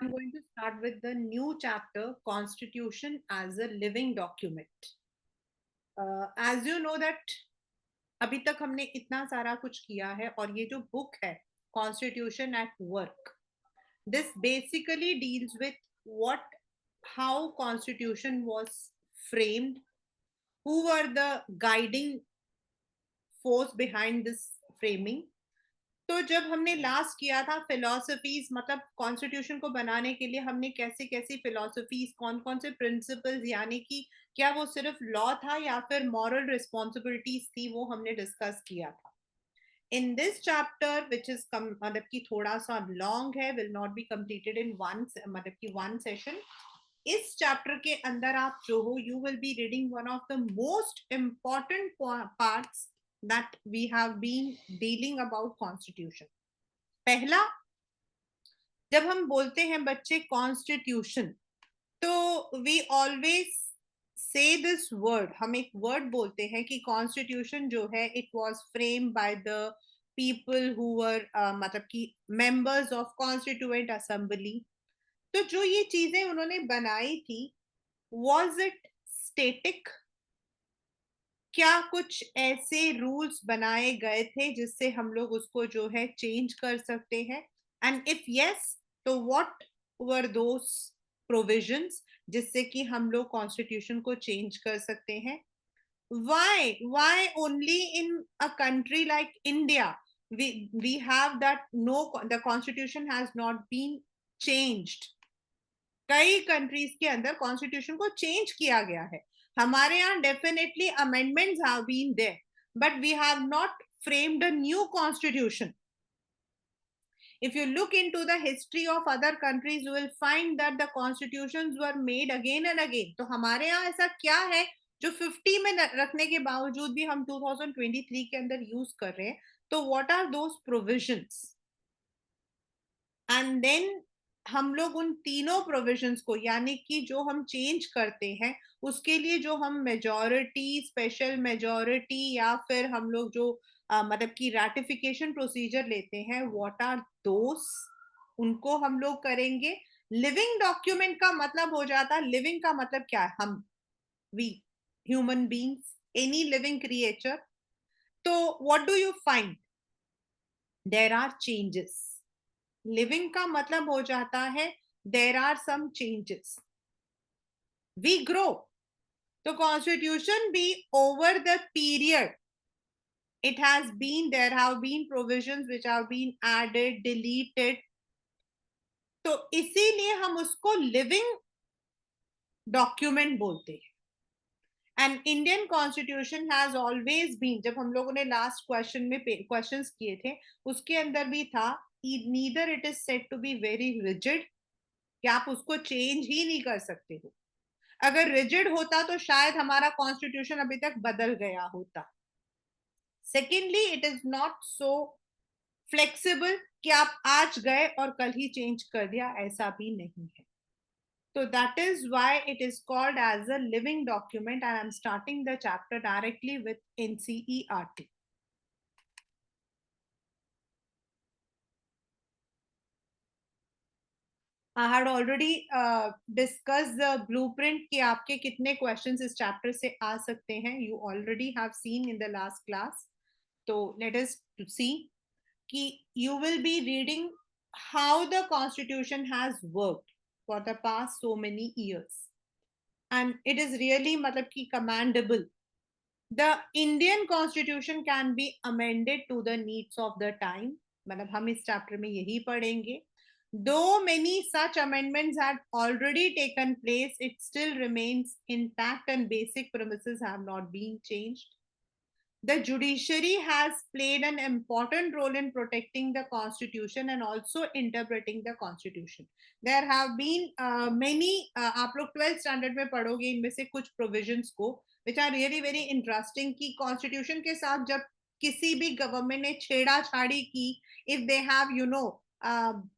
I'm going to start with the new chapter, Constitution as a Living Document. As you know that अभी तक हमने इतना सारा कुछ किया है और ये जो बुक है Constitution at Work, this basically deals with how Constitution was framed, who were the guiding force behind this framing. तो जब हमने लास्ट किया था फिलोसफीज मतलब कॉन्स्टिट्यूशन को बनाने के लिए हमने कैसी कैसी फिलोसफीज कौन कौन से प्रिंसिपल्स यानी कि क्या वो सिर्फ लॉ था या फिर मॉरल रिस्पॉन्सिबिलिटीज थी वो हमने डिस्कस किया था in this chapter which is मतलब कि थोड़ा सा लॉन्ग है will not be completed in one मतलब कि वन सेशन इस चैप्टर के अंदर आप जो हो you will be reading one of the most important parts that we have been dealing about constitution. पहला जब हम बोलते हैं बच्चे कॉन्स्टिट्यूशन तो we always say this word हम एक वर्ड बोलते हैं कि कॉन्स्टिट्यूशन जो है it was frame by the people who were मतलब कि मेंबर्स ऑफ कॉन्स्टिट्यूएंट असेंबली तो जो ये चीजें उन्होंने बनाई थी वाज इट स्टेटिक क्या कुछ ऐसे रूल्स बनाए गए थे जिससे हम लोग उसको जो है चेंज कर सकते हैं एंड इफ यस तो व्हाट वर दोस प्रोविजंस जिससे कि हम लोग कॉन्स्टिट्यूशन को चेंज कर सकते हैं why only in a country like India we have that no the constitution has not been changed कई कंट्रीज के अंदर कॉन्स्टिट्यूशन को चेंज किया गया है हमारे यहाँ definitely amendments have been there but we have not framed a new constitution. If you look into the history of other countries, you will find that the constitutions were made again and again. तो हमारे यहाँ ऐसा क्या है जो 50 में रखने के बावजूद भी हम 2023 के अंदर यूज कर रहे हैं तो what are those provisions? And then हम लोग उन तीनों प्रोविजंस को यानी कि जो हम चेंज करते हैं उसके लिए जो हम मेजॉरिटी स्पेशल मेजॉरिटी या फिर हम लोग जो मतलब कि रैटिफिकेशन प्रोसीजर लेते हैं व्हाट आर दोस उनको हम लोग करेंगे लिविंग डॉक्यूमेंट का मतलब हो जाता है लिविंग का मतलब क्या है हम we human beings any living creature तो what do you find there are changes living का मतलब हो जाता है there are some changes we grow तो कॉन्स्टिट्यूशन भी over the period it has been there have been provisions which have been added deleted तो इसीलिए हम उसको लिविंग डॉक्यूमेंट बोलते हैं and Indian constitution has always been जब हम लोगों ने लास्ट क्वेश्चन में क्वेश्चंस किए थे उसके अंदर भी था neither it is said to be very rigid कि आप उसको चेंज ही नहीं कर सकते हो अगर रिजिड होता तो शायद हमारा कॉन्स्टिट्यूशन अभी तक बदल गया होता secondly it is not so flexible कि आप आज गए और कल ही चेंज कर दिया ऐसा भी नहीं है so that is why it is called as a living document and I'm starting the chapter directly with NCERT. I had already discussed the blueprint कि आपके कितने questions इस chapter से आ सकते हैं. You already have seen in the last class. So let us see कि you will be reading how the constitution has worked for the past so many years. And it is really मतलब कि commendable. The Indian constitution can be amended to the needs of the time. मतलब हम इस chapter में यही पढ़ेंगे. Though many such amendments had already taken place, it still remains intact and basic premises have not been changed. The judiciary has played an important role in protecting the constitution and also interpreting the constitution. There have been many आप लोग 12th standard में पढ़ोगे इनमें से कुछ provisions को which are really very interesting कि constitution के साथ जब किसी भी government ने छेड़ाछाड़ी की if they have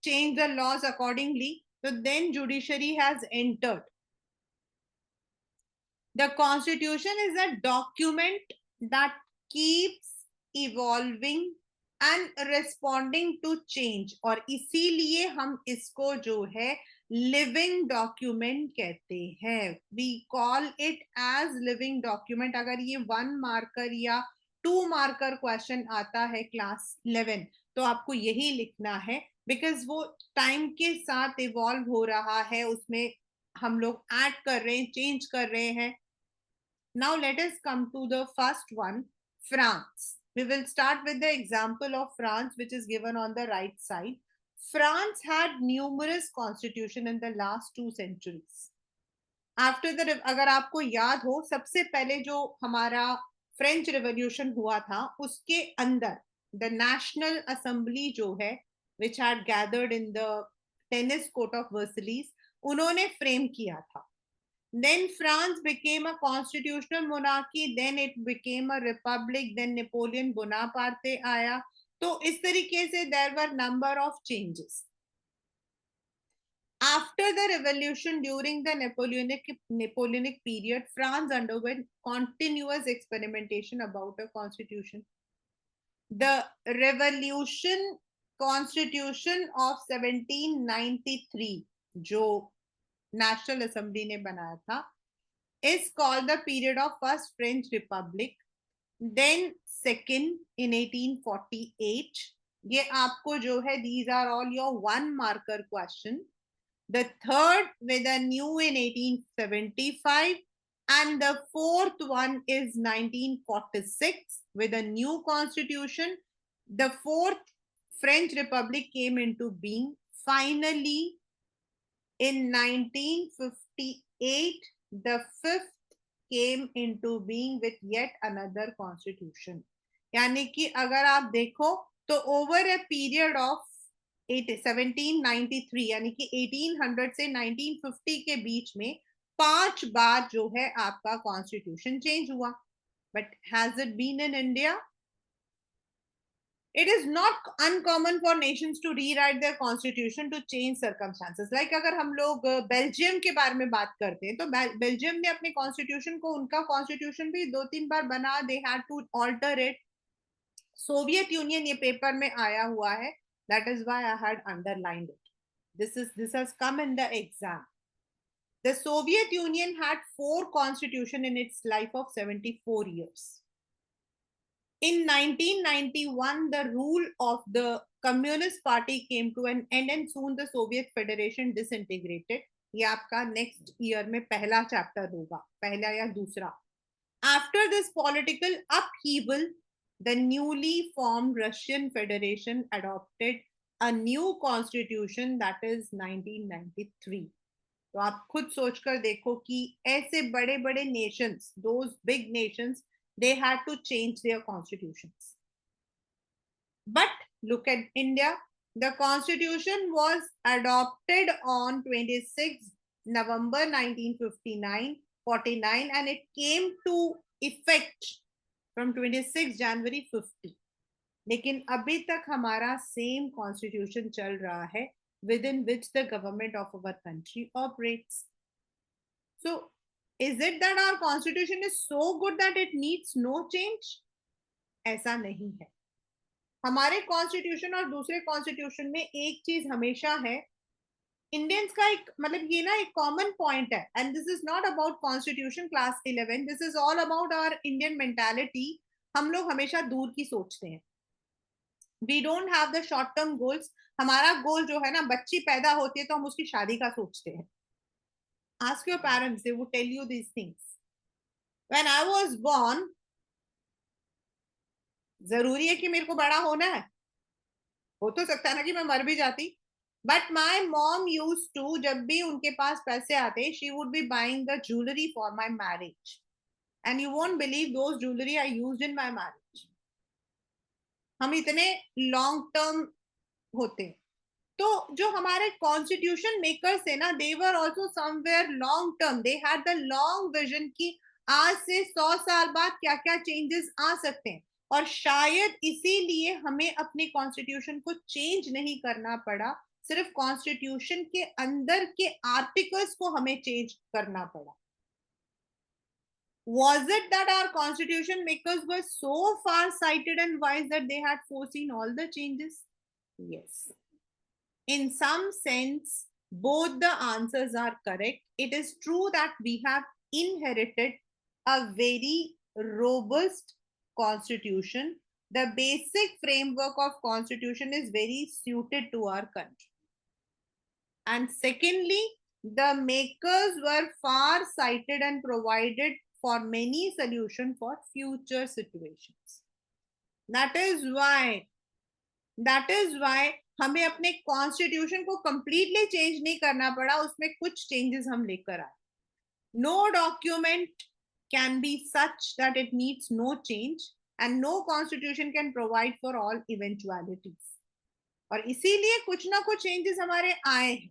changed the laws accordingly so then judiciary has entered. The constitution is a document that keeps evolving and responding to change, और इसीलिए हम इसको जो है लिविंग डॉक्यूमेंट कहते हैं. We call it as living document. अगर ये 1 मार्कर या 2 मार्कर क्वेश्चन आता है क्लास 11, तो आपको यही लिखना है, बिकॉज वो टाइम के साथ इवॉल्व हो रहा है, उसमें हम लोग ऐड कर रहे हैं, चेंज कर रहे हैं. Now let us come to the first one, France. We will start with the example of France, which is given on the right side. France had numerous constitution in the last 2 centuries. After the, अगर आपको याद हो, सबसे पहले जो हमारा French revolution हुआ था, उसके अंदर द नेशनल असेंबली जो है, which had gathered in the tennis court of Versailles, उन्होंने फ्रेम किया था. Then France became a constitutional monarchy, then it became a republic, then Napoleon Bonaparte आया. तो इस तरीके से there were number of changes. After the revolution, during the Napoleonic period, France underwent continuous experimentation about a constitution. The revolution constitution of 1793, जो national assembly ने बनाया था, is called the period of first French Republic, then second in 1848. ये आपको जो है, these are all your 1 marker question. The third with a new in 1875, and the fourth one is 1946 with a new constitution. The fourth French Republic came into being finally in 1958. The fifth came into being with yet another constitution. यानी कि अगर आप देखो तो over a period of 1793, यानी कि 1800 से 1950 के बीच में 5 बार जो है आपका कॉन्स्टिट्यूशन चेंज हुआ. But has it been in India? It is not uncommon for nations to rewrite their constitution to change circumstances. Like अगर हम लोग बेल्जियम के बारे में बात करते हैं, तो बेल्जियम ने अपने कॉन्स्टिट्यूशन को, उनका कॉन्स्टिट्यूशन भी 2-3 बार बना, they had to alter it. Soviet Union ये पेपर में आया हुआ है, that is why I had underlined it. This has come in the exam. The Soviet Union had 4 constitution in its life of 74 years. In 1991, the rule of the Communist Party came to an end, and soon the Soviet Federation disintegrated. ये आपका next year में पहला chapter होगा, पहला या दूसरा. After this political upheaval, the newly formed Russian Federation adopted a new constitution, that is 1993. तो आप खुद सोचकर देखो कि ऐसे बड़े बड़े nations, those big nations, they had to change their constitutions. But look at India. The constitution was adopted on 26 November 1959, 49, and it came to effect from 26 January 50. लेकिन अभी तक हमारा सेम कॉन्स्टिट्यूशन चल रहा है, within which the government of our country operates. So is it that our constitution is so good that it needs no change? ऐसा नहीं है. हमारे कॉन्स्टिट्यूशन और दूसरे कॉन्स्टिट्यूशन में एक चीज हमेशा है, इंडियंस का एक, मतलब ये ना एक कॉमन पॉइंट है, and this is not about constitution class 11, this is all about our Indian mentality. हम लोग हमेशा दूर की सोचते हैं. We don't have the short term goals. हमारा गोल जो है ना, बच्ची पैदा होती है तो हम उसकी शादी का सोचते हैं. Ask your parents, they would tell you these things. When I was born, जरूरी है कि मेरे को बड़ा होना है? हो तो सकता है ना कि मैं मर भी जाती. But my mom use to, जब भी उनके पास पैसे आते, she would be buying the jewellery for my marriage, and you won't believe those jewellery I used in my marriage. हम इतने लॉन्ग टर्म होते हैं. तो जो हमारे कॉन्स्टिट्यूशन मेकर्स थे ना, they were also somewhere long term. They had the long vision की आज से 100 साल बाद क्या क्या चेंजेस आ सकते हैं. और शायद इसीलिए हमें अपने कॉन्स्टिट्यूशन को चेंज नहीं करना पड़ा, सिर्फ कॉन्स्टिट्यूशन के अंदर के आर्टिकल्स को हमें चेंज करना पड़ा. Was it that our constitution makers were so far sighted and wise that they had foreseen all the changes? Yes. In some sense, both the answers are correct. It is true that we have inherited a very robust constitution. The basic framework of constitution is very suited to our country. And secondly, the makers were far sighted and provided for many solutions for future situations. That is why हमें अपने constitution को completely change नहीं करना पड़ा, उसमें कुछ changes हम लेकर आए. No document can be such that it needs no change and no constitution can provide for all eventualities. और इसीलिए कुछ ना कुछ चेंजेस हमारे आए हैं,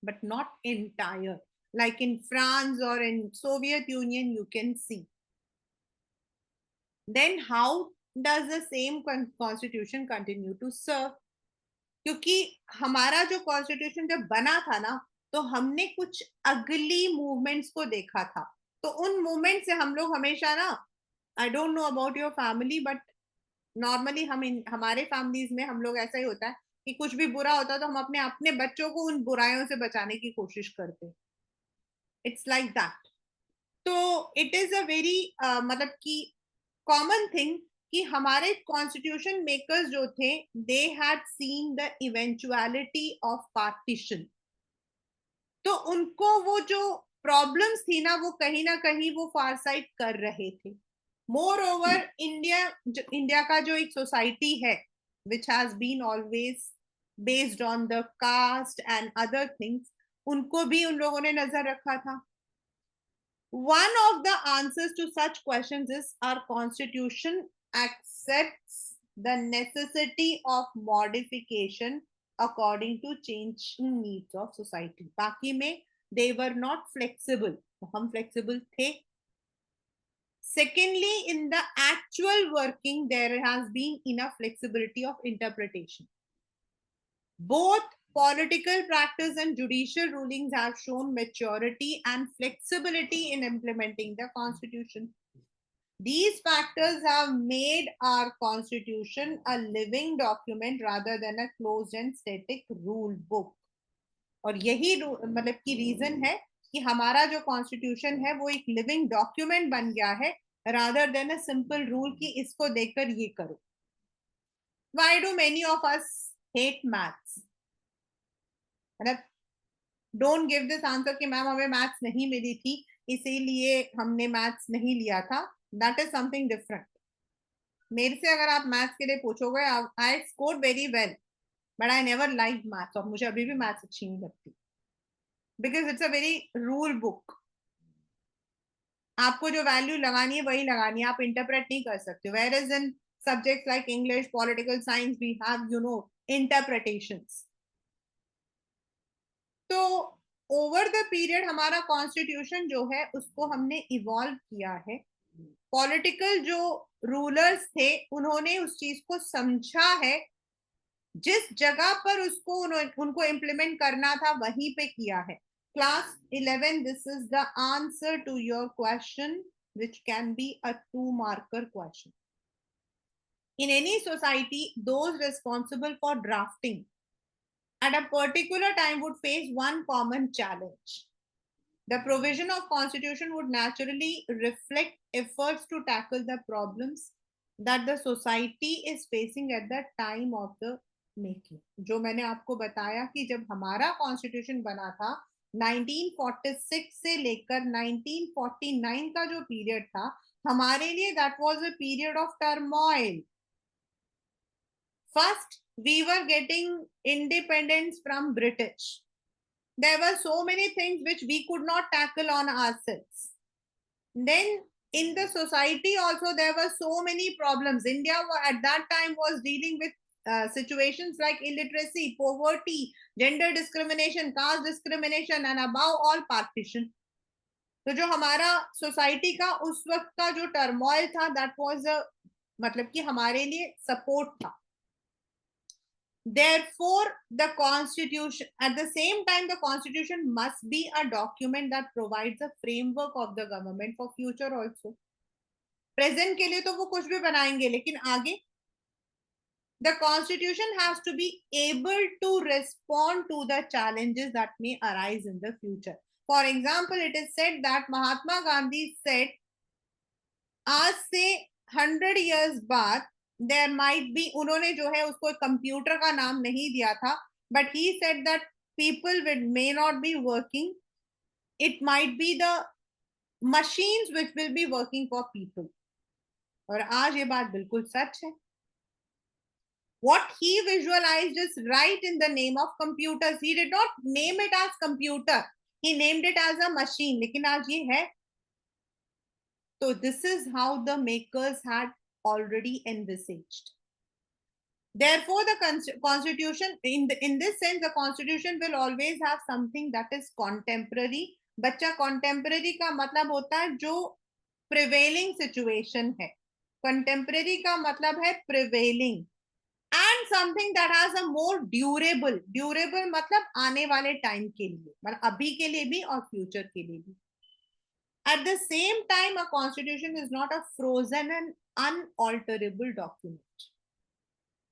but not entire like in France or in Soviet Union you can see. Then how does the same constitution continue to serve? क्योंकि हमारा जो कॉन्स्टिट्यूशन जब बना था ना, तो हमने कुछ अगली मूवमेंट्स को देखा था. तो उन मूवमेंट से हम लोग हमेशा ना, I don't know about your family, but normally हमारे फैमिलीज में हम लोग ऐसा ही होता है कि कुछ भी बुरा होता है तो हम अपने अपने बच्चों को उन बुराइयों से बचाने की कोशिश करते हैं. It's like that. तो इट इज अ वेरी मतलब कि कॉमन थिंग कि हमारे कॉन्स्टिट्यूशन मेकर्स जो थे, they had seen the eventuality of partition. तो उनको वो जो प्रॉब्लम्स थी ना कहीं वो फारसाइट कर रहे थे. मोर ओवर इंडिया का जो एक सोसाइटी है which has been always based on the caste and other things, उनको भी उन लोगों ने नजर रखा था. One of the answers to such questions is our constitution accepts the necessity of modification according to changing needs of society. बाकी में they were not flexible. तो हम flexible थे. Secondly, in the actual working, there has been enough flexibility of interpretation. Both political practice and judicial rulings have shown maturity and flexibility in implementing the constitution. These factors have made our constitution a living document rather than a closed and static rule book. और यही मतलब की reason है कि हमारा जो constitution है वो एक लिविंग डॉक्यूमेंट बन गया है rather than a simple rule कि इसको देखकर ये करो. Why do many of us hate maths? मतलब डोंट गिव दिस आंसर कि मैम हमें मैथ्स नहीं मिली थी इसीलिए हमने मैथ्स नहीं लिया था. That is something different. मेरे से अगर आप मैथ्स के लिए पूछोगे, I scored very well but I never like maths, और मुझे अभी भी मैथ्स अच्छी नहीं लगती because it's a very rule book. आपको जो वैल्यू लगानी है वही लगानी है, आप इंटरप्रेट नहीं कर सकते. Whereas in subjects like English, political science, we have interpretations. तो ओवर द पीरियड हमारा कॉन्स्टिट्यूशन जो है उसको हमने इवॉल्व किया है. पॉलिटिकल जो रूलर्स थे उन्होंने उस चीज को समझा है, जिस जगह पर उसको उनको इम्प्लीमेंट करना था वहीं पे किया है. Class 11, this is the answer to your question which can be a 2-marker question. In any society, those responsible for drafting at a particular time would face one common challenge. The provision of constitution would naturally reflect efforts to tackle the problems that the society is facing at the time of the making. जो मैंने आपको बताया कि जब हमारा constitution बना था 1946 से लेकर 1949 का जो पीरियड था हमारे लिए, that was a period of turmoil. First we were getting independence from British. There were so many things which we could not tackle on ourselves. Then in the society also there were so many problems. India at that time was dealing with situations like illiteracy, poverty, gender discrimination, caste discrimination, and above all partition. तो जो हमारा society का उस वक्त का जो turmoil था, that was मतलब कि हमारे लिए सपोर्ट था. Therefore, the constitution, at the same time, the constitution must be a document that provides a framework of the government for future also. Present के लिए तो वो कुछ भी बनाएंगे, लेकिन आगे the constitution has to be able to respond to the challenges that may arise in the future. For example, it is said that Mahatma Gandhi said, आज से 100 years बाद there might be, उन्होंने जो है उसको कंप्यूटर का नाम नहीं दिया था, but he said that people may not be working, it might be the machines which will be working for people. और आज ये बात बिल्कुल सच है. What he visualized is right in the name of computers. He did not name it as computer. He named it as a machine. लेकिन आज ये है. So this is how the makers had already envisaged. Therefore, the constitution, in this sense, the constitution will always have something that is contemporary. बच्चा contemporary का मतलब होता है जो prevailing situation है. Contemporary का मतलब है prevailing. And something that has a more durable मतलब आने वाले टाइम के लिए, मतलब अभी के लिए भी और फ्यूचर के लिए भी. At the same time, a constitution is not a frozen and unalterable document.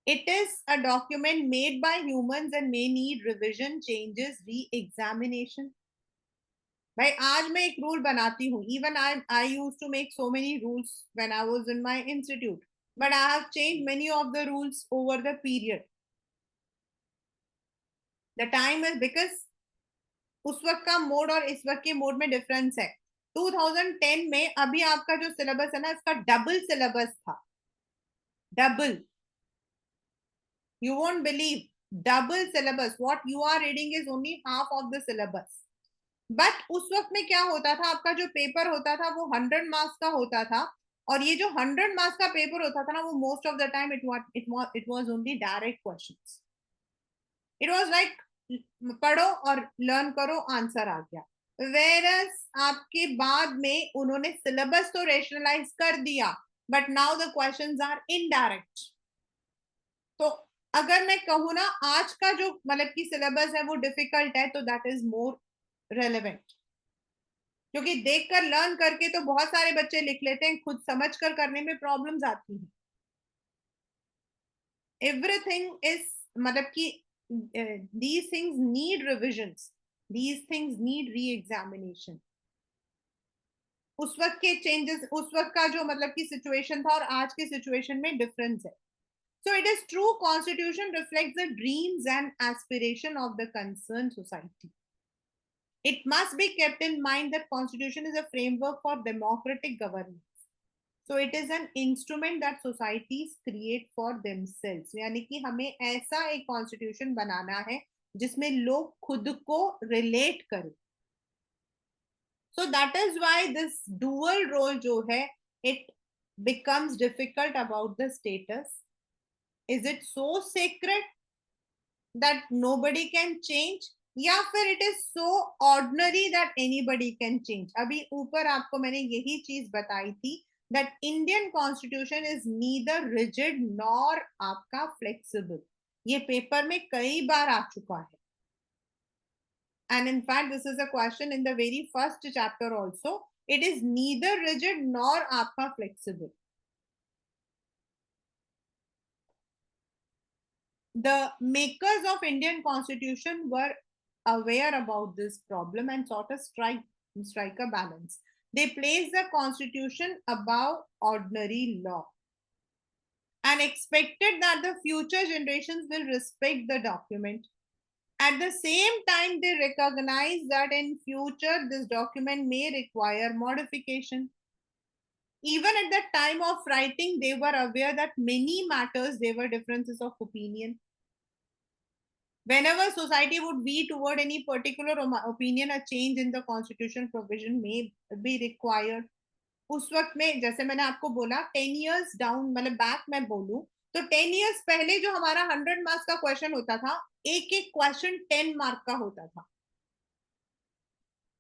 It is a document made by humans and may need revision, changes, re-examination. भाई आज मैं एक रूल बनाती हूँ. Even I used to make so many rules when I was in my institute, but I have changed many of the rules over the period. The time is because उस वक्त का mode और इस वक्त के mode में difference है. 2010 में अभी आपका जो सिलेबस है ना, इसका डबल सिलेबस था. Double. You won't believe, double syllabus. What you are reading is only half of the syllabus. But उस वक्त में क्या होता था, आपका जो पेपर होता था वो 100 मार्क्स का होता था, और ये जो 100 मार्क्स का पेपर होता था ना, वो most of the time it was only direct questions. It was like पढ़ो और लर्न करो, आंसर आ गया. Whereas आपके बाद में उन्होंने सिलेबस तो रेशनलाइज कर दिया, but now the questions are indirect. तो अगर मैं कहूँ ना आज का जो मतलब की सिलेबस है वो डिफिकल्ट है, तो दैट इज मोर रेलेवेंट. क्योंकि देखकर लर्न करके तो बहुत सारे बच्चे लिख लेते हैं, खुद समझ कर करने में प्रॉब्लम्स आती हैं. एवरीथिंग इज मतलब कि these things need revisions, these things need re-examination. उस वक्त के चेंजेस, उस वक्त का जो मतलब की सिचुएशन था और आज के सिचुएशन में डिफरेंस है. So it is true, constitution reflects the dreams and aspiration of the concerned society. It must be kept in mind that constitution is a framework for democratic governance. So it is an instrument that societies create for themselves. यानी कि हमें ऐसा एक constitution बनाना है जिसमें लोग खुद को relate करें. So that is why this dual role जो है, it becomes difficult about the status. Is it so sacred that nobody can change, या फिर it is so ordinary that anybody can change? अभी ऊपर आपको मैंने यही चीज बताई थी that Indian constitution is neither rigid nor आपका flexible. ये पेपर में कई बार आ चुका है. And in fact, this is a question in the very first chapter also. It is neither rigid nor आपका flexible. The makers of Indian constitution were aware about this problem and sought to strike a balance. They placed the constitution above ordinary law and expected that the future generations will respect the document. At the same time, they recognize that in future this document may require modification. Even at the time of writing, they were aware that many matters there were differences of opinion. Whenever society would be toward any particular opinion, a change in the constitution provision may be required. उस वक्त में जैसे मैंने आपको बोला 10 years down मतलब back मैं बोलूं तो 10 years पहले जो हमारा 100 मार्क्स का क्वेश्चन होता था, एक एक क्वेश्चन 10 मार्क का होता था.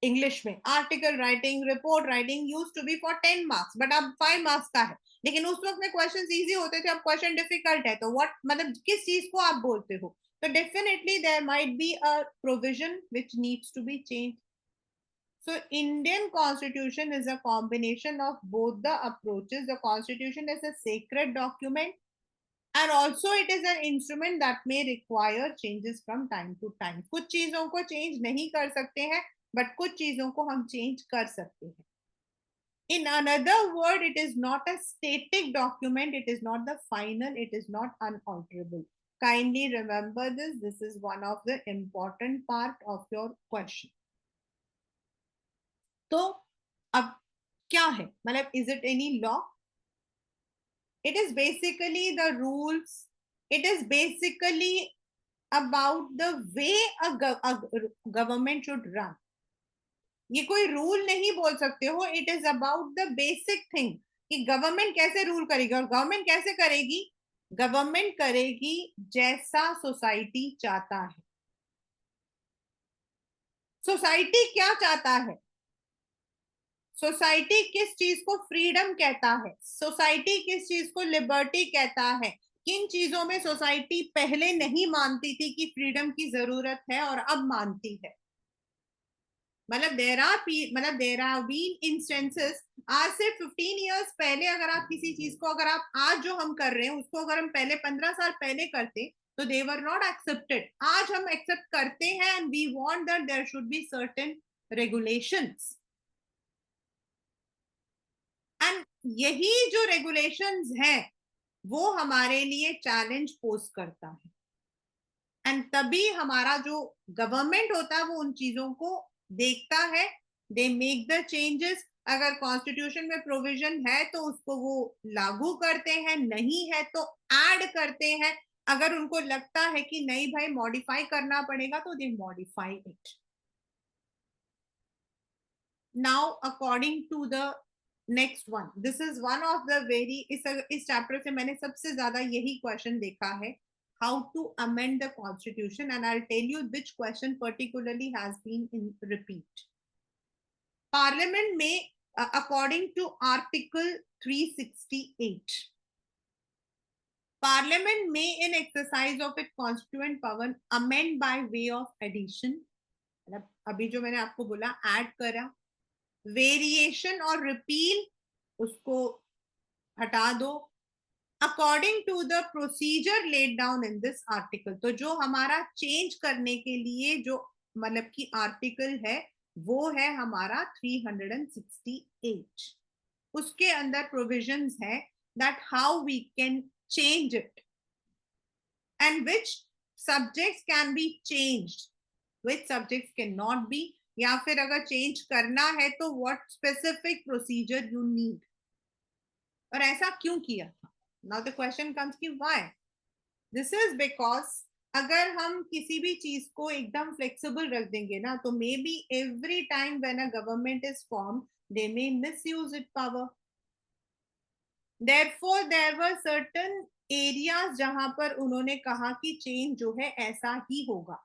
इंग्लिश में article writing, report writing use to be for 10 marks, but अब 5 मार्क्स का है। लेकिन उस वक्त में क्वेश्चन इजी होते थे, अब क्वेश्चन डिफिकल्ट है, तो व्हाट मतलब किस चीज को आप बोलते हो? तो definitely there might be a provision which needs to be change. So Indian constitution is a combination of both the approaches. The constitution is a sacred document, and also it is an instrument that may require changes from time to time. कुछ चीजों को change नहीं कर सकते हैं, but कुछ चीजों को हम चेंज कर सकते हैं. In another word, it is not a static document, it is not the final, it is not unalterable. Kindly remember this. This is one of the important part of your question. तो अब क्या है, मतलब is it any law? It is basically the rules. It is basically about the way a government should run. ये कोई rule नहीं बोल सकते हो. It is about the basic thing कि गवर्नमेंट कैसे रूल करेगी. और गवर्नमेंट कैसे करेगी? गवर्नमेंट करेगी जैसा सोसाइटी चाहता है. सोसाइटी क्या चाहता है? सोसाइटी किस चीज को फ्रीडम कहता है? सोसाइटी किस चीज को लिबर्टी कहता है? किन चीजों में सोसाइटी पहले नहीं मानती थी कि फ्रीडम की जरूरत है और अब मानती है? मतलब देर आर बीन इंस्टेंसेस. आज से 15 इयर्स पहले अगर आप किसी चीज को, अगर आप आज जो हम कर रहे हैं उसको अगर हम पहले 15 साल पहले करते तो दे वर नॉट एक्सेप्टेड. आज हम एक्सेप्ट करते हैं and we want that there should be certain regulations. And यही जो रेगुलेशंस हैं वो हमारे लिए चैलेंज पोज करता है. एंड तभी हमारा जो गवर्नमेंट होता है वो उन चीजों को देखता है. They make the changes. अगर कॉन्स्टिट्यूशन में प्रोविजन है तो उसको वो लागू करते हैं, नहीं है तो ऐड करते हैं. अगर उनको लगता है कि नहीं भाई मॉडिफाई करना पड़ेगा तो they modify it. Now according to the next one, this is one of the very, इस चैप्टर से मैंने सबसे ज्यादा यही क्वेश्चन देखा है, how to amend the constitution, and I'll tell you which question particularly has been in repeat. Parliament may, according to Article 368, Parliament may in exercise of its constituent power amend by way of addition. अभी जो मैंने आपको बोला add करा, variation और repeal उसको हटा दो, according to the procedure laid down in this article. तो जो हमारा चेंज करने के लिए जो मतलब कि आर्टिकल है वो है हमारा 368. उसके अंदर प्रोविजंस है that how we can change it and which subjects can be changed, which subjects can not be, या फिर अगर चेंज करना है तो what specific procedure you need. और ऐसा क्यों किया था? Now the question comes कि why? This is because अगर हम किसी भी चीज को एकदम फ्लेक्सिबल रख देंगे ना तो may be every time when a government is form they may misuse it power. Therefore there were certain areas जहां पर उन्होंने कहा कि चेंज जो है ऐसा ही होगा.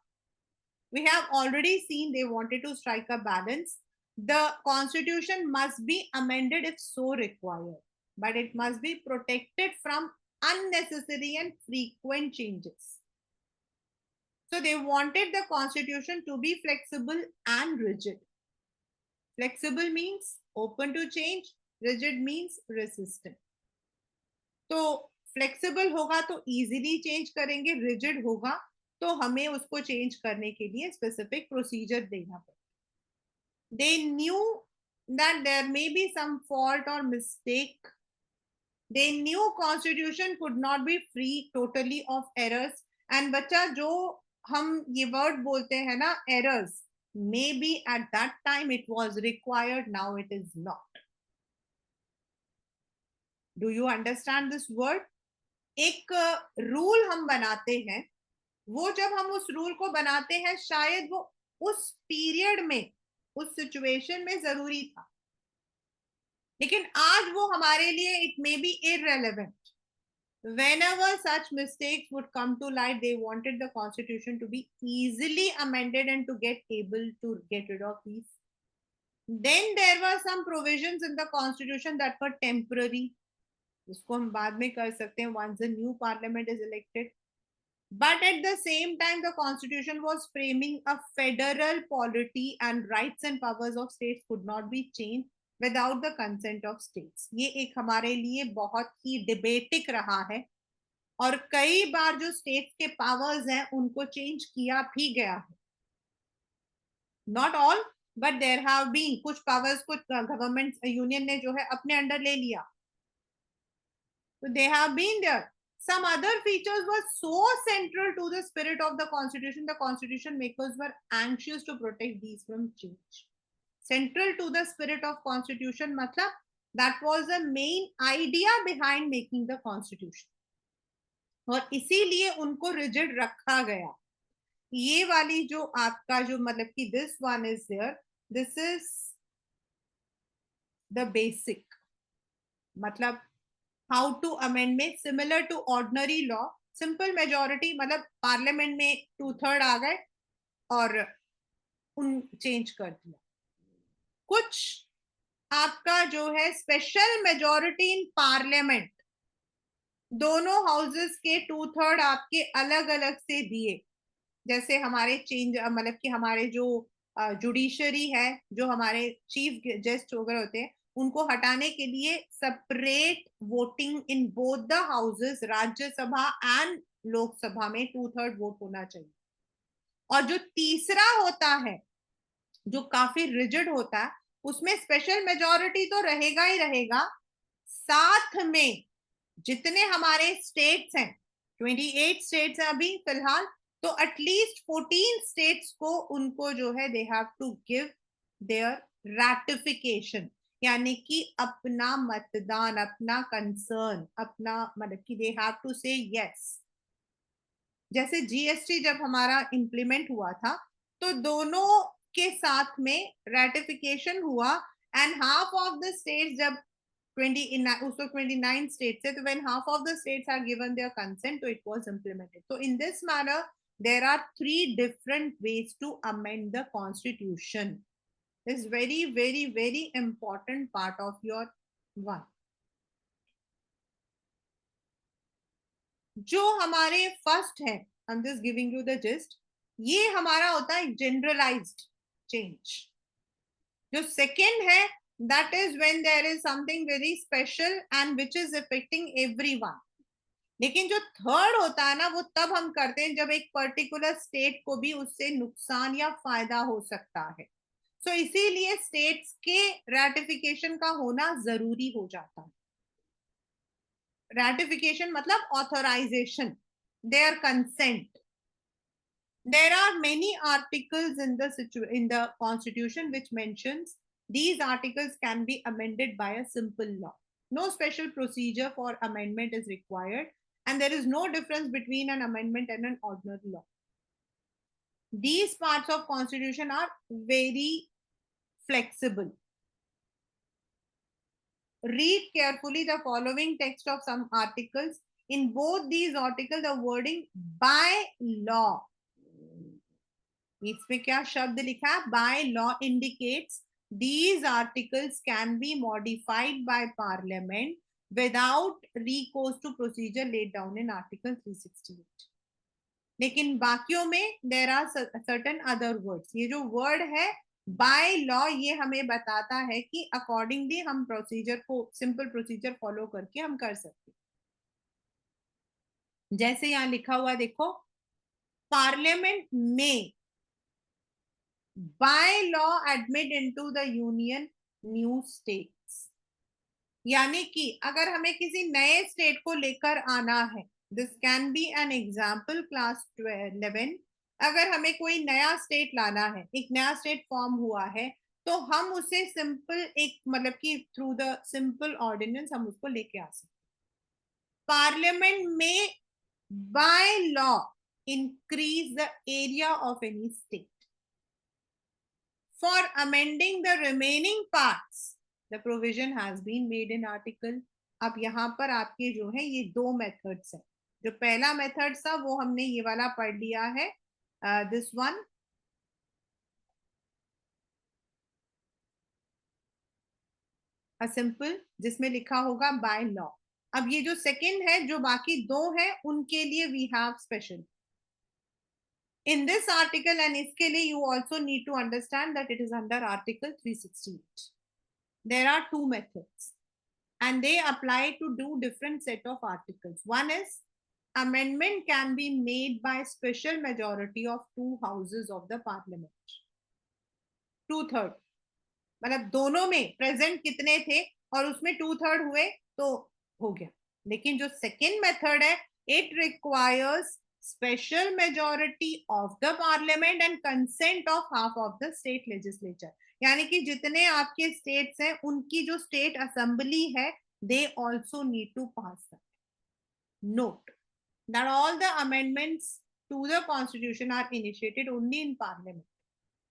We have already seen they wanted to strike a balance. The constitution must be amended if so required, but it must be protected from unnecessary and frequent changes. So they wanted the constitution to be flexible and rigid. Flexible means open to change, rigid means resistant. तो flexible होगा तो easily change करेंगे, rigid होगा तो हमें उसको change करने के लिए स्पेसिफिक प्रोसीजर देना पड़ेगा. They knew that there may be some fault or mistake. They knew constitution could not be free totally of errors. And बच्चा जो हम ये वर्ड बोलते हैं ना errors, maybe at that time it was required, now it is not. Do you understand this word? एक rule हम बनाते हैं, वो जब हम उस रूल को बनाते हैं शायद वो उस पीरियड में उस सिचुएशन में जरूरी था, लेकिन आज वो हमारे लिए it may be irrelevant. Whenever such mistakes would come to light, they wanted the constitution to be easily amended and to get able to get rid of these Then there were some provisions in the constitution that were temporary. उसको हम बाद में कर सकते हैं once the new parliament is elected. But at the same time, the constitution was framing a federal polity and rights and powers of states could not be changed without the consent of states. ये एक हमारे लिए बहुत ही डिबेटिक रहा है और कई बार जो स्टेट्स के पावर्स हैं उनको चेंज किया भी गया है. Not all, but there have been कुछ पावर्स कुछ गवर्नमेंट यूनियन ने जो है अपने अंडर ले लिया. So they have been there. Some other features were so central to the spirit of the constitution makers were anxious to protect these from change. Central to the spirit of constitution matlab that was the main idea behind making the constitution. और इसीलिए उनको rigid रखा गया. ये वाली जो आपका जो मतलब कि this one is there, this is the basic. मतलब हाउ टू अमेंड में similar to ordinary law, simple majority मतलब पार्लियामेंट में 2/3 आ गए और उन चेंज कर दिया. कुछ आपका जो है स्पेशल मेजॉरिटी इन पार्लियामेंट, दोनों हाउसेस के 2/3 आपके अलग अलग से दिए. जैसे हमारे चेंज मतलब कि हमारे जो जुडिशरी है, जो हमारे चीफ जस्ट वगैरह होते हैं, उनको हटाने के लिए separate voting in both the houses, Rajya Sabha and Lok Sabha में 2/3 वोट होना चाहिए. और जो तीसरा होता है जो काफी रिजिड होता है, उसमें स्पेशल मेजॉरिटी तो रहेगा ही रहेगा, साथ में जितने हमारे स्टेट्स हैं, 28 स्टेट्स हैं अभी फिलहाल, तो एटलीस्ट 14 स्टेट्स को उनको जो है they have to give their ratification, यानी कि अपना मतदान, अपना कंसर्न, अपना मतलब कि they have to say yes. जैसे जीएसटी जब हमारा इंप्लीमेंट हुआ था तो दोनों के साथ में रैटिफिकेशन हुआ and half of the states जब 29 states है, तो when half of the states are given their consent, so it was implemented. So in this manner, there are 3 different ways to amend the constitution. This is very, very, very important part of your one. जो हमारे first है, I am just giving you the gist, ये हमारा होता है generalised change. जो second है, that is when there is something very special and which is affecting everyone. लेकिन जो थर्ड होता है ना, वो तब हम करते हैं जब एक पर्टिकुलर स्टेट को भी उससे नुकसान या फायदा हो सकता है. सो इसीलिए स्टेट्स के रैटिफिकेशन का होना जरूरी हो जाता है. रैटिफिकेशन मतलब authorization, their consent. There are many articles in the constitution which mentions these articles can be amended by a simple law. No special procedure for amendment is required, and there is no difference between an amendment and an ordinary law. These parts of constitution are very flexible. Read carefully the following text of some articles. In both these articles, the wording by law, इसमें क्या शब्द लिखा है, by law, indicates these articles can be modified by parliament without recourse to procedure laid down in article 368. लेकिन बाकियों में there are certain other words. ये जो word है by law, ये हमें बताता है कि accordingly हम प्रोसीजर को, सिंपल प्रोसीजर फॉलो करके हम कर सकते हैं. जैसे यहाँ लिखा हुआ देखो, पार्लियामेंट में by law admit into the union new states. यानी कि अगर हमें किसी नए स्टेट को लेकर आना है, this can be an example class 11, अगर हमें कोई नया स्टेट लाना है, एक नया स्टेट फॉर्म हुआ है, तो हम उसे सिंपल एक मतलब कि थ्रू द सिंपल ऑर्डिनेंस हम उसको लेके आ सकते. पार्लियामेंट में by law increase the area of any state. For amending the remaining parts, the provision has been made in article. अब यहाँ पर आपके जो है ये 2 मेथड्स हैं. जो पहला मेथड था वो हमने ये वाला पढ़ लिया है, दिस वन. अ सिंपल जिसमें लिखा होगा बाय लॉ। अब ये जो सेकंड है, जो बाकी दो है, उनके लिए we have special. In this article and इसके लिए you also need to understand that it is under article 368। There are two methods and they apply to do different set of articles. One is amendment can be made by special majority of two houses of the parliament, 2/3। मतलब दोनों में present कितने थे और उसमें 2/3 हुए तो हो गया। लेकिन जो सेकेंड मेथड है, it requires special majority of the parliament and consent of half of the state legislature. यानी कि जितने आपके स्टेट्स हैं उनकी जो स्टेट असेंबली है, they also need to pass that. Note that all the amendments to the constitution are initiated only in parliament,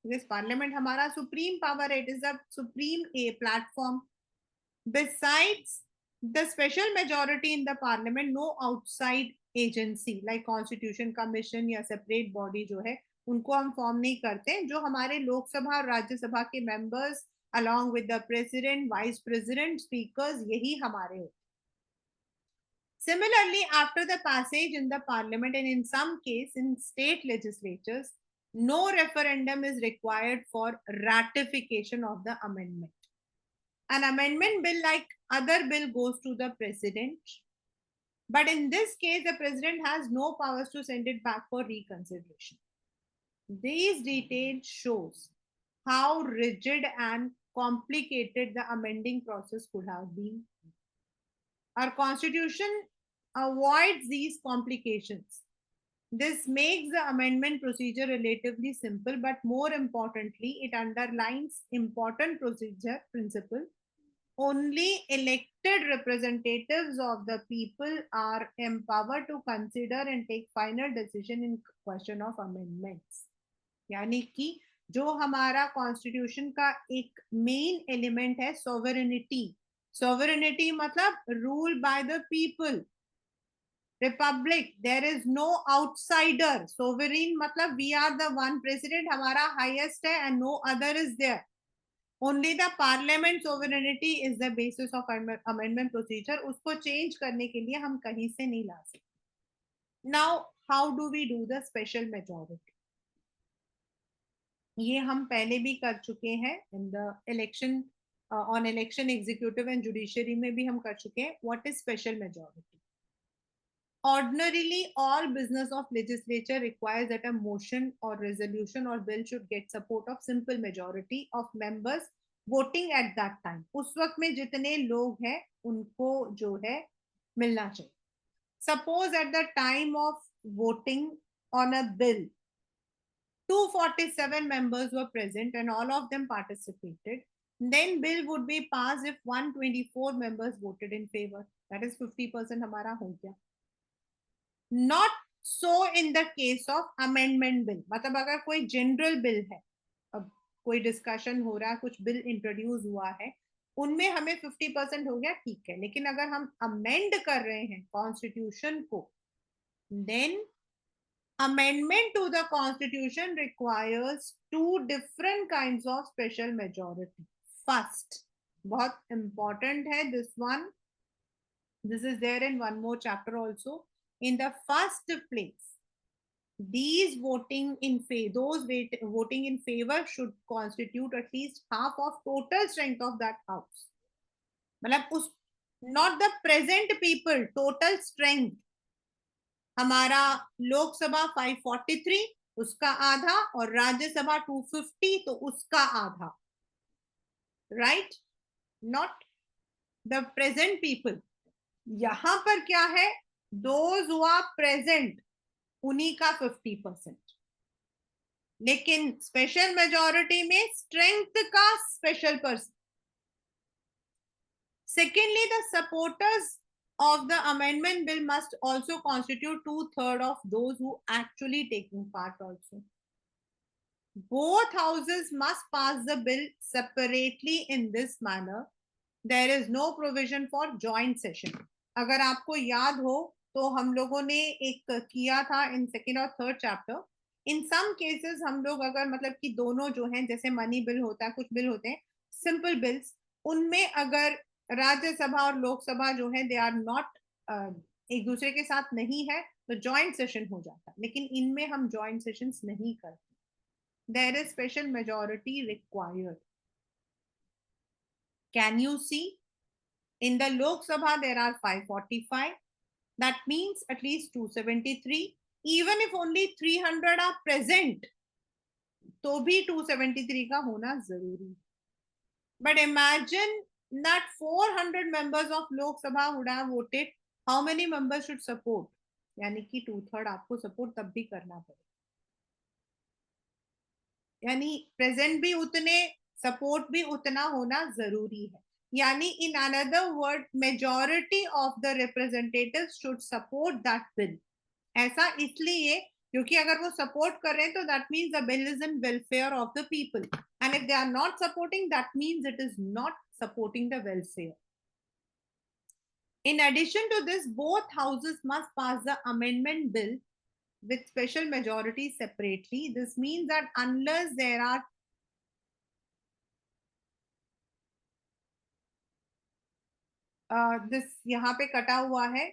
because parliament हमारा supreme power है, it is the supreme a platform. Besides the special majority in the parliament, no outside agency like constitution commission या separate body जो है उनको हम form नहीं करते। जो हमारे लोकसभा और राज्यसभा के members along with the president, vice president, speakers, यही हमारे होते। Similarly, after the passage in the parliament and in some case in state legislatures, no referendum is required for ratification of the amendment. An amendment bill, like other bill, goes to the president. But in this case, the president has no powers to send it back for reconsideration. These details shows how rigid and complicated the amending process could have been. Our constitution avoids these complications. This makes the amendment procedure relatively simple, but more importantly, it underlines important procedure principle. Only elected representatives of the people are empowered to consider and take final decision in question of amendments. यानी कि जो हमारा constitution का एक main element है, sovereignty. Sovereignty मतलब rule by the people, republic, there is no outsider. Sovereign मतलब we are the one, president हमारा हाईएस्ट है and no other is there. Only the parliament sovereignty is the basis of amendment procedure. उसको change करने के लिए हम कहीं से नहीं ला सकते। Now how do we do the special majority? ये हम पहले भी कर चुके हैं in the election, on election executive and judiciary में भी हम कर चुके हैं। What is special majority? Ordinarily, all business of legislature requires that a motion or resolution or bill should get support of simple majority of members voting at that time. उस वक्त में जितने लोग हैं उनको जो है मिलना चाहिए। Suppose at the time of voting on a bill, 247 members were present and all of them participated, then bill would be passed if 124 members voted in favor. That is 50% हमारा हो गया। Not so in the case of amendment bill. मतलब अगर कोई general bill है, अब कोई discussion हो रहा है, कुछ बिल इंट्रोड्यूस हुआ है, उनमें हमें 50% हो गया, ठीक है। लेकिन अगर हम अमेंड कर रहे हैं कॉन्स्टिट्यूशन को, then amendment to the constitution requires two different kinds of special majority. First, बहुत important है this one, this is there in one more chapter also. In the first place, these voting in favor, those voting in favor should constitute at least half of total strength of that house. मतलब उस, not the present people, total strength। हमारा लोकसभा 543, उसका आधा, और राज्यसभा 250, तो उसका आधा। Right? Not the present people. यहां पर क्या है, दोज हु आर प्रेजेंट उन्हीं का 50%। लेकिन स्पेशल मेजोरिटी में स्ट्रेंथ का special person. Secondly, the supporters of the amendment bill must also constitute 2/3 of those who actually taking part also. Both houses must pass the bill separately in this manner. There is no provision for joint session. अगर आपको याद हो तो हम लोगों ने एक किया था इन सेकेंड और थर्ड चैप्टर। इन सम केसेस हम लोग अगर मतलब कि दोनों जो हैं, जैसे मनी बिल होता है, कुछ बिल होते हैं सिंपल बिल्स, उनमें अगर राज्यसभा और लोकसभा जो है दे आर नॉट एक दूसरे के साथ नहीं है तो ज्वाइंट सेशन हो जाता है, लेकिन इनमें हम ज्वाइंट सेशंस नहीं करते। There is special majority required. Can you see in the Lok Sabha there are 545, that means at least 273, even if only 300 are present तो भी 273 का होना जरूरी। But imagine that 400 members of Lok Sabha would have voted, how many members should support? यानी कि 2/3 आपको support तब भी करना पड़ेगा, यानी प्रेजेंट भी उतने, सपोर्ट भी उतना होना जरूरी है। यानी in another word majority of the representatives should support that bill. ऐसा इसलिए क्योंकि अगर वो सपोर्ट कर रहे हैं तो that means the bill is in welfare of the people, and if they are not supporting that means it is not supporting the welfare. In addition to this, both houses must pass the amendment bill with special majority separately. This means that unless there are this यहाँ पे कटा हुआ है,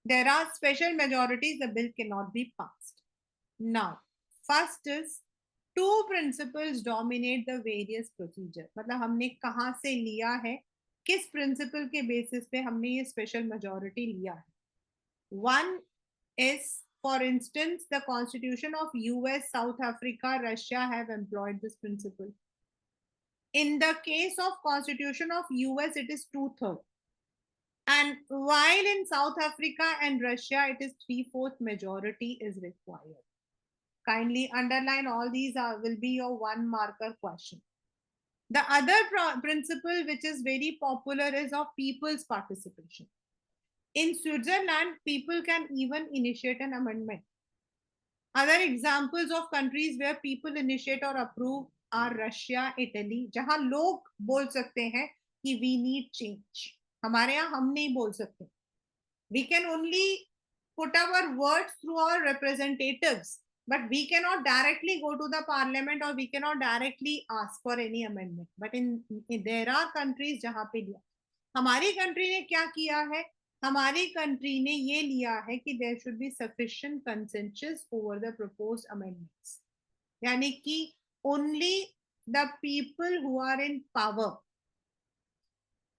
there are special majorities, the bill cannot be passed. Now, first is two principles dominate the various procedure. मतलब हमने कहाँ से लिया है, किस प्रिंसिपल के बेसिस पे हमने ये स्पेशल मेजोरिटी लिया है। One is, for instance, the constitution of US, South Africa, Russia have employed this principle. In the case of constitution of US, it is 2/3. And while in South Africa and Russia, it is 3/4 majority is required. Kindly underline all these will be your one marker question. The other principle which is very popular is of people's participation. In Switzerland, people can even initiate an amendment. Other examples of countries where people initiate or approve are Russia, Italy, जहां लोग बोल सकते हैं कि we need change. हमारे यहाँ हम नहीं बोल सकते. We can only put our words through our representatives, but we cannot directly go to the parliament or we cannot directly ask for any amendment. But in there are countries जहां पे लिया. हमारी कंट्री ने क्या किया है, हमारी country ने ये लिया है कि there should be sufficient consensus over the proposed amendments, यानी कि only the people who are in power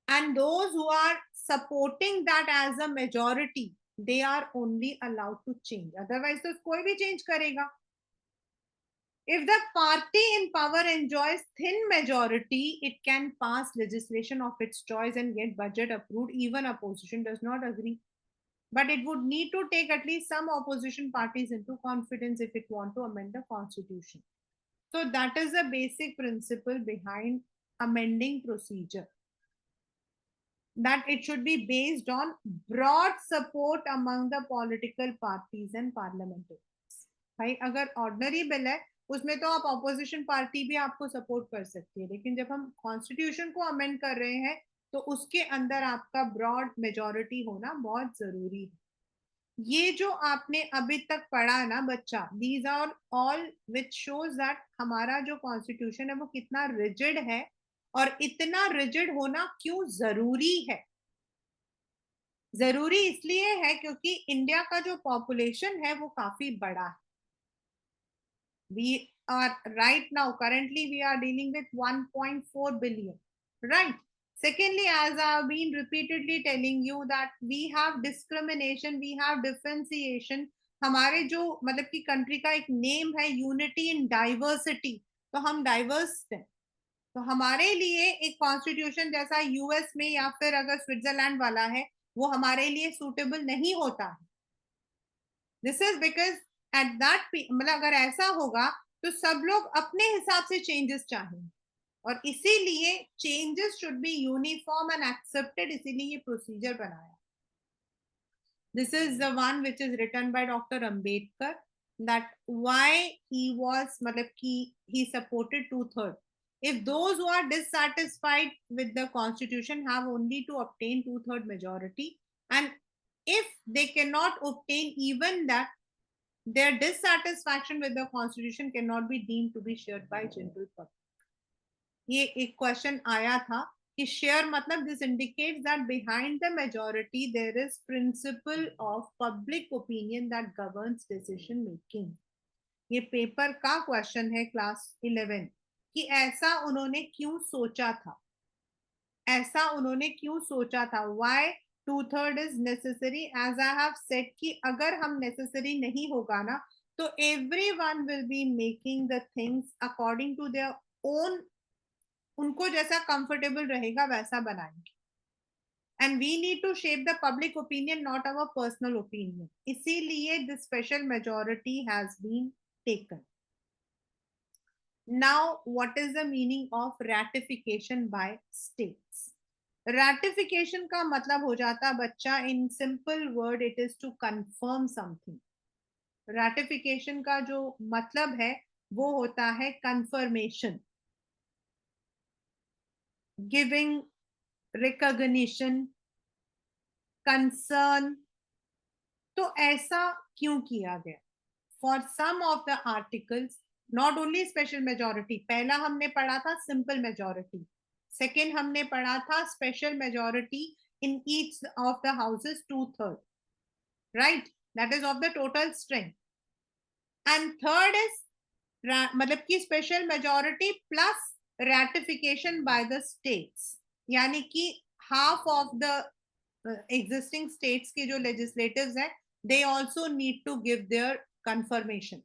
and those who are supporting that as a majority, they are only allowed to change, otherwise तो कोई भी change करेगा. If the party in power enjoys thin majority, it can pass legislation of its choice and get budget approved. Even opposition does not agree, but it would need to take at least some opposition parties into confidence if it want to amend the constitution. So that is the basic principle behind amending procedure, that it should be based on broad support among the political parties and parliamentarians. भाई अगर ordinary bill है उसमें तो आप opposition party भी आपको support कर सकती है, लेकिन जब हम कॉन्स्टिट्यूशन को अमेंड कर रहे हैं तो उसके अंदर आपका ब्रॉड मेजॉरिटी होना बहुत जरूरी है। ये जो आपने अभी तक पढ़ा ना बच्चा, these are all which shows that हमारा जो कॉन्स्टिट्यूशन है वो कितना रिजिड है, और इतना रिजिड होना क्यों जरूरी है। जरूरी इसलिए है क्योंकि इंडिया का जो पॉपुलेशन है वो काफी बड़ा है। we are right now currently we are dealing with 1.4 billion, right? Secondly, as I have been repeatedly telling you that we have discrimination, we have differentiation. हमारे जो मतलब कि कंट्री का एक नेम है यूनिटी इन डाइवर्सिटी, तो हम diverse हैं। तो हमारे लिए एक कॉन्स्टिट्यूशन जैसा यूएस में या फिर अगर स्विट्जरलैंड वाला है वो हमारे लिए सूटेबल नहीं होता है। This is because at that मतलब अगर ऐसा होगा तो सब लोग अपने हिसाब से चेंजेस चाहेंगे, और इसीलिए changes should be uniform and accepted, इसीलिए ये प्रोसीजर बनाया। This is the one which is written by doctor Ambedkar, that why he was मतलब कि he supported 2/3. If those who are dissatisfied with the constitution have only to obtain 2/3 majority, and if they cannot obtain even that, their dissatisfaction with the constitution cannot be deemed to be shared by general public. ये एक question आया था कि share मतलब this indicates that behind the majority there is principle of public opinion that governs decision making. ये paper का question है class 11 कि ऐसा उन्होंने क्यों सोचा था, ऐसा उन्होंने क्यों सोचा था। Why 2/3 is necessary, as I have said कि अगर हम नेसेसरी नहीं होगा ना तो everyone will be making the things according to their own, उनको जैसा कंफर्टेबल रहेगा वैसा बनाएंगे। And we need to shape the public opinion, not our personal opinion, इसीलिए the special majority has been taken. Now, what is the meaning of ratification by states? Ratification का मतलब हो जाता बच्चा, in simple word it is to confirm something. Ratification का जो मतलब है वो होता है confirmation, giving recognition, concern. तो ऐसा क्यों किया गया? For some of the articles, not only special majority, पहला हमने पढ़ा था simple majority, second हमने पढ़ा था special majority in each of the houses 2/3, right? That is of the total strength. And third is मतलब कि special majority plus ratification by the states, यानी कि half of the existing states के जो legislatives हैं, they also need to give their confirmation.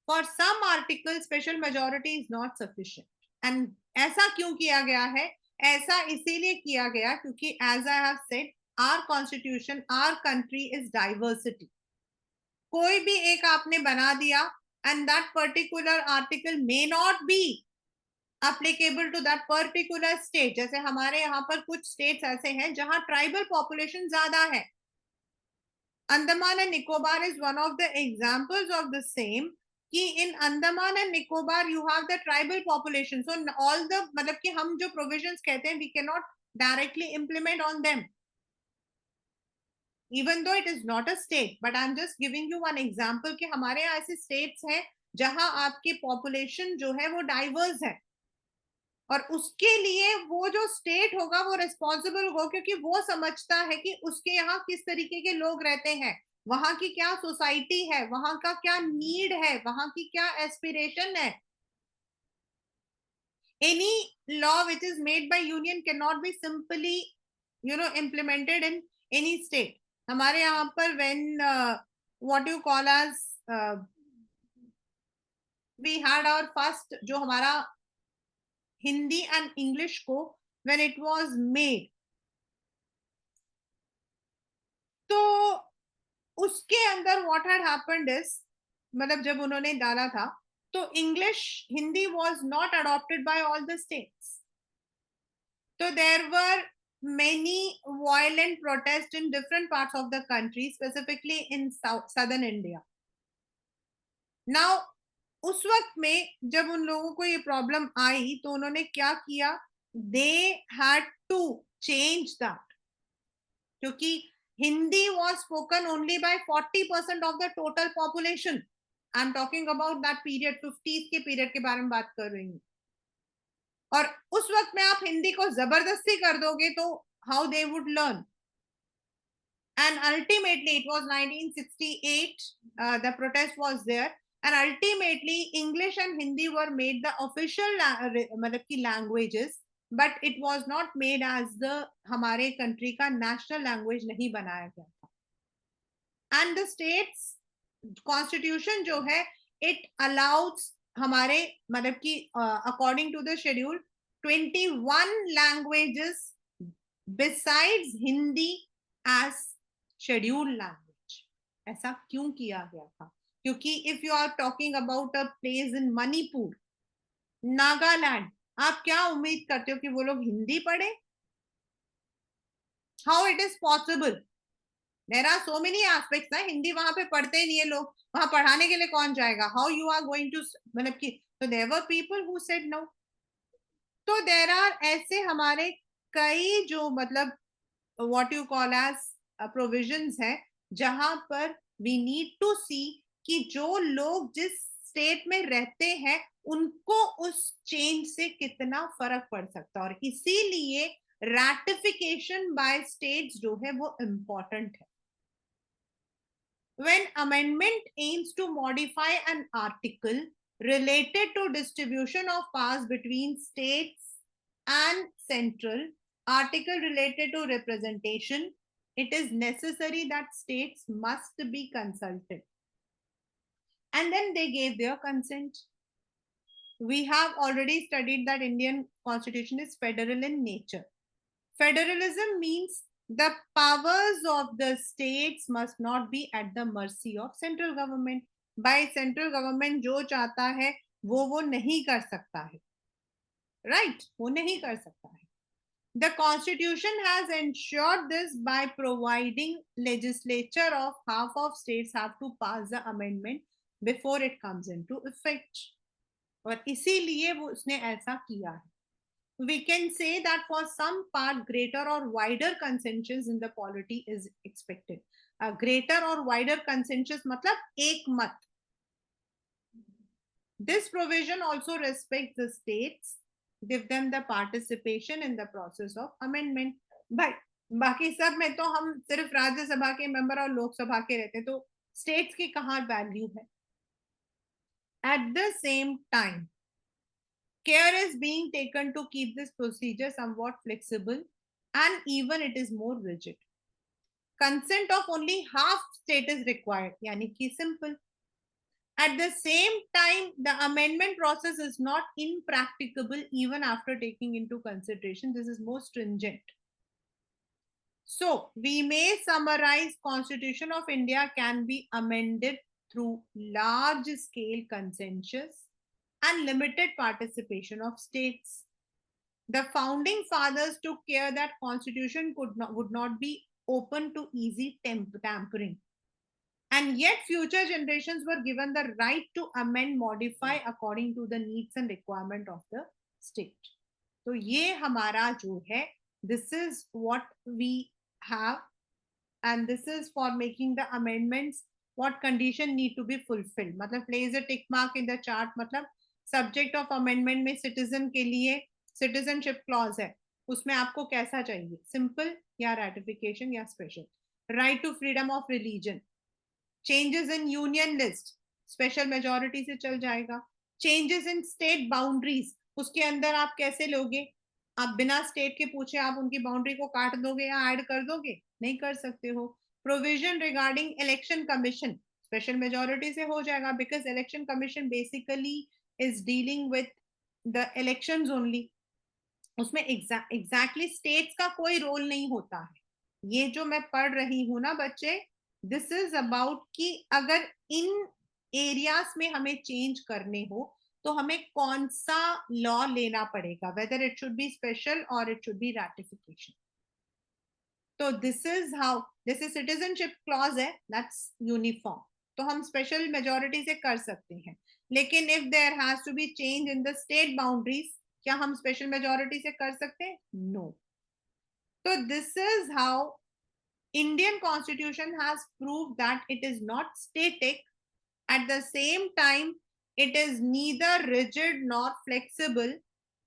For some articles, special majority is not sufficient. And ऐसा क्यों किया गया है? ऐसा इसीलिए किया गया क्योंकि as I have said, our constitution, our country is diversity. कोई भी एक आपने बना दिया and that particular article may not be applicable to that particular state. जैसे हमारे यहाँ पर कुछ states ऐसे हैं जहाँ tribal population ज्यादा है. Andaman and Nicobar is one of the examples of the same. कि in Andaman and Nicobar you have the tribal population, so all the मतलब कि हम जो provisions कहते हैं we cannot directly implement on them, even though it is not a state, but I'm just giving you one example कि हमारे यहाँ ऐसे states हैं जहां आपकी population जो है वो diverse है, और उसके लिए वो जो स्टेट होगा वो रिस्पॉन्सिबल होगा क्योंकि वो समझता है कि उसके यहाँ किस तरीके के लोग रहते हैं, वहां की क्या सोसाइटी है, वहां का क्या नीड है, वहां की क्या एस्पिरेशन है. Any law which is made by union can not be simply implemented in any state. हमारे यहाँ पर when what you call as we had our first जो हमारा हिंदी एंड इंग्लिश को when it was made, तो उसके अंदर what had happened is, मतलब जब उन्होंने डाला था तो English Hindi was not adopted by all the states. So there were many violent protests in different parts of the country, specifically in southern India. Now उस वक्त में जब उन लोगों को ये प्रॉब्लम आई तो उन्होंने क्या किया, they had to change that, क्योंकि Hindi was spoken only by 40% of the total population. I am talking about that period, 50s के पीरियड के बारे में बात कर रही हूँ. और उस वक्त में आप हिंदी को जबरदस्ती कर दोगे तो how they would learn. And ultimately it was 1968, the protest was there, and ultimately English and Hindi were made the official languages, but it was not made as the हमारे country का national language नहीं बनाया गया था. And the states constitution जो है it allows हमारे मतलब कि according to the schedule 21 languages besides Hindi as scheduled language. ऐसा क्यों किया गया था? क्योंकि if you are talking about a place in Manipur, Nagaland, आप क्या उम्मीद करते हो कि वो लोग हिंदी पढ़े? How it is possible? There are so many aspects ना, हिंदी वहां पे पढ़ते ही नहीं है लोग, वहां पढ़ाने के लिए कौन जाएगा? How you are going to मतलब कि, तो there were people who said no. तो देयर आर ऐसे हमारे कई जो मतलब what you call as provisions है जहां पर वी नीड टू सी कि जो लोग जिस स्टेट में रहते हैं उनको उस चेंज से कितना फर्क पड़ सकता है, और इसीलिए रैटिफिकेशन बाय स्टेट्स जो है वो इम्पोर्टेंट है. When amendment aims to modify an article related to distribution of powers between states and central, article related to representation, it is necessary that states must be consulted. And then they gave their consent. We have already studied that Indian constitution is federal in nature. Federalism means the powers of the states must not be at the mercy of central government. By central government जो चाहता है वो नहीं कर सकता है, right? वो नहीं कर सकता है. The constitution has ensured this by providing legislature of half of states have to pass the amendment before it comes into effect. और इसीलिए वो उसने ऐसा किया है. We can say that for some part greater or wider consensus in the polity is expected. A greater or wider consensus मतलब एक मत. This provision also respects the states, give them the participation in the process of amendment. भाई बाकी सब में तो हम सिर्फ राज्यसभा के मेंबर और लोकसभा के रहते हैं, तो स्टेट्स की कहाँ वैल्यू है. At the same time, care is being taken to keep this procedure somewhat flexible, and even it is more rigid. Consent of only half state is required, yani ki simple. At the same time, the amendment process is not impracticable even after taking into consideration. This is more stringent. So, we may summarize Constitution of India can be amended through large scale consensus and limited participation of states. The founding fathers took care that constitution would not be open to easy tampering. And yet future generations were given the right to amend, modify according to the needs and requirement of the state. तो ये हमारा जो है, this is what we have, and this is for making the amendments. What condition need to be fulfilled? मतलब place a tick mark in the chart. मतलब subject of amendment में citizen के लिए citizenship clause है, उसमें आपको कैसा चाहिए, simple या ratification या special. Right to freedom of religion. Changes in union list, special majority से चल जाएगा. Changes in state boundaries, उसके अंदर आप कैसे लोगे, आप बिना स्टेट के पूछे आप उनकी बाउंड्री को काट दोगे या ऐड कर दोगे, नहीं कर सकते हो. Provision regarding election commission, special majority से हो जाएगा, because election commission basically is dealing with the elections only. उसमें एग्जैक्टली स्टेट्स का कोई रोल नहीं होता है. ये जो मैं पढ़ रही हूं ना बच्चे, दिस इज अबाउट कि अगर इन एरियाज में हमें चेंज करने हो तो हमें कौन सा लॉ लेना पड़ेगा, whether it should be special और इट शुड बी रैटिफिकेशन. तो दिस इज हाउ, जैसे सिटीजनशिप क्लॉज है दैट्स यूनिफॉर्म, तो हम स्पेशल मेजोरिटी से कर सकते हैं. लेकिन if there has to be change in the state boundaries, क्या हम स्पेशल मेजोरिटी से कर सकते हैं? नो. तो this is how Indian constitution has proved that it is not static. At the same time, it is neither rigid nor flexible.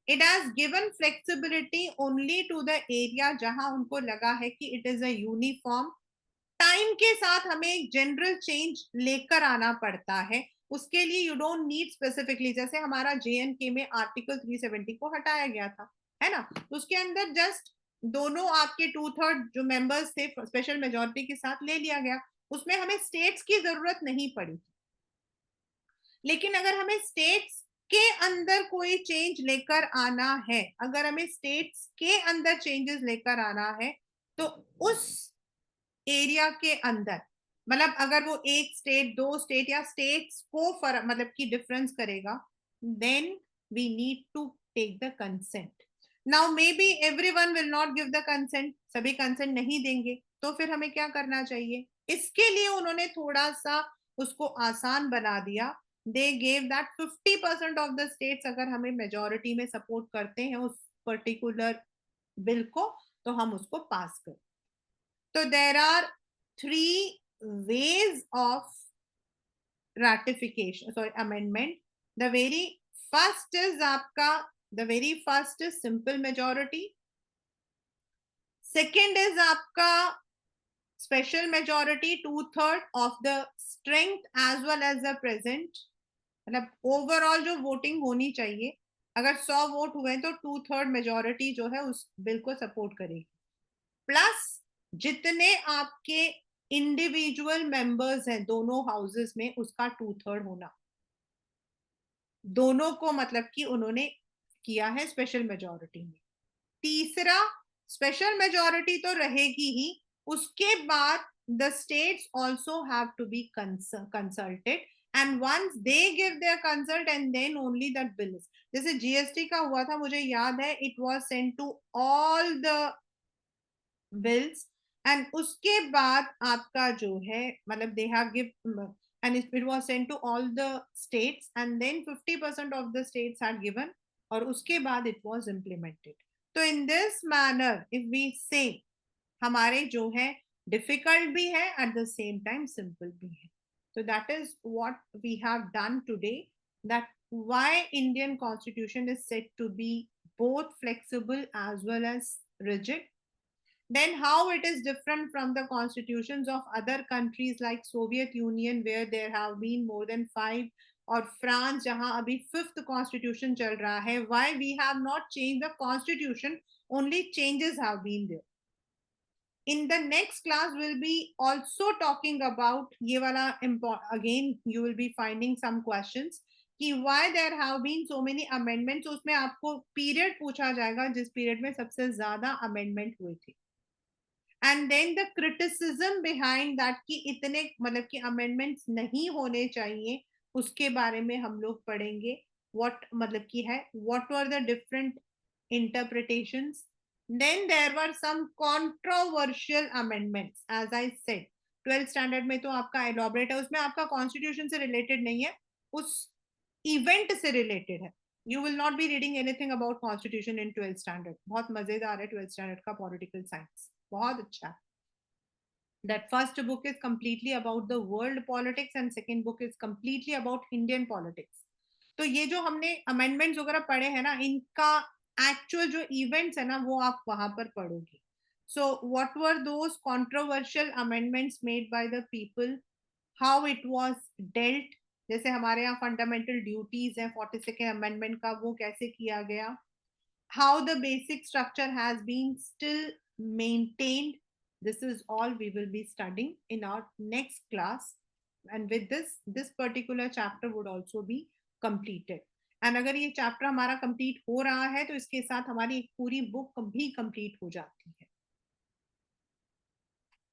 It has given flexibility only to the area जहां उनको लगा है कि it is a uniform. Time के साथ हमें एक general change लेकर आना पड़ता है, उसके लिए यू डोंट नीड स्पेसिफिकली. जैसे हमारा JNK में आर्टिकल 370 को हटाया गया था, है ना, उसके अंदर जस्ट दोनों आपके 2/3 जो मेंबर्स थे स्पेशल मेजोरिटी के साथ ले लिया गया, उसमें हमें स्टेट्स की जरूरत नहीं पड़ी. लेकिन अगर हमें स्टेट्स के अंदर कोई चेंज लेकर आना है, अगर हमें स्टेट्स के अंदर चेंजेस लेकर आना है, तो उस एरिया के अंदर, मतलब अगर वो एक स्टेट, दो स्टेट या स्टेट्स को फर्क मतलब कि डिफरेंस करेगा, then we need to take the consent. Now maybe everyone will not give the consent, सभी कंसेंट नहीं देंगे, तो फिर हमें क्या करना चाहिए? इसके लिए उन्होंने थोड़ा सा उसको आसान बना दिया. They gave that 50% of the states अगर हमें मेजोरिटी में सपोर्ट करते हैं उस पर्टिकुलर बिल को, तो हम उसको पास करें. So there are three ways of ratification, sorry, amendment. The very first is आपका, the very first is simple majority. Second is आपका special majority, 2/3 of the strength as well as the present. मतलब overall जो voting होनी चाहिए, अगर 100 vote हुए तो 2/3 majority जो है उस बिल को सपोर्ट करेगी, प्लस जितने आपके इंडिविजुअल मेंबर्स हैं दोनों हाउसेस में उसका 2/3 होना, दोनों को मतलब कि उन्होंने किया है स्पेशल मेजोरिटी में। तीसरा, स्पेशल मेजोरिटी तो रहेगी ही, उसके बाद the states also have to be consulted and once they give their consent and then only that bill is, जैसे जीएसटी का हुआ था मुझे याद है, it was sent to all the bills and उसके बाद आपका जो है मतलब they have give and it was sent to all the states and then 50% of the states had given और उसके बाद it was implemented. तो in this manner if we say हमारे जो है difficult भी है at the same time simple भी है. So that is what we have done today, that why Indian constitution is said to be both flexible as well as rigid. Then how it is different from the constitutions of other countries like Soviet Union where there have been more than 5, और France जहां अभी 5th constitution चल रहा है, why we have not changed the constitution, only changes have been there. In the next class we'll be also talking about ये वाला again you will be finding some questions कि why there have been so many amendments, उसमें आपको period पूछा जाएगा जिस period में सबसे ज्यादा अमेंडमेंट हुए थे, and then the criticism behind that कि इतने मतलब कि अमेंडमेंट्स नहीं होने चाहिए, उसके बारे में हम लोग पढ़ेंगे। व्हाट मतलब कि है, what were the different interpretations, then there were some controversial amendments as I said. 12th standard में तो आपका एलॉबरेट है, उसमें आपका कॉन्स्टिट्यूशन से रिलेटेड नहीं है, उस इवेंट से रिलेटेड है। You will not be reading anything about constitution in 12th standard. बहुत मजेदार है 12th स्टैंडर्ड का पॉलिटिकल साइंस, बहुत अच्छा है। That first book is completely about the world politics and second book is completely about Indian politics. तो ये जो हमने अमेंडमेंट्स वगैरह पढ़े हैं ना, इनका एक्चुअल जो इवेंट्स है ना वो आप वहां पर पढ़ोगे। So what were those controversial amendments made by the people, how it was dealt, जैसे हमारे यहाँ फंडामेंटल ड्यूटीज है 42nd अमेंडमेंट का, वो कैसे किया गया, how the basic structure has been still maintained. This is all we will be studying in our next class, and with this particular chapter would also be completed. And अगर ये chapter हमारा complete हो रहा है तो इसके साथ हमारी एक पूरी बुक भी कंप्लीट हो जाती है।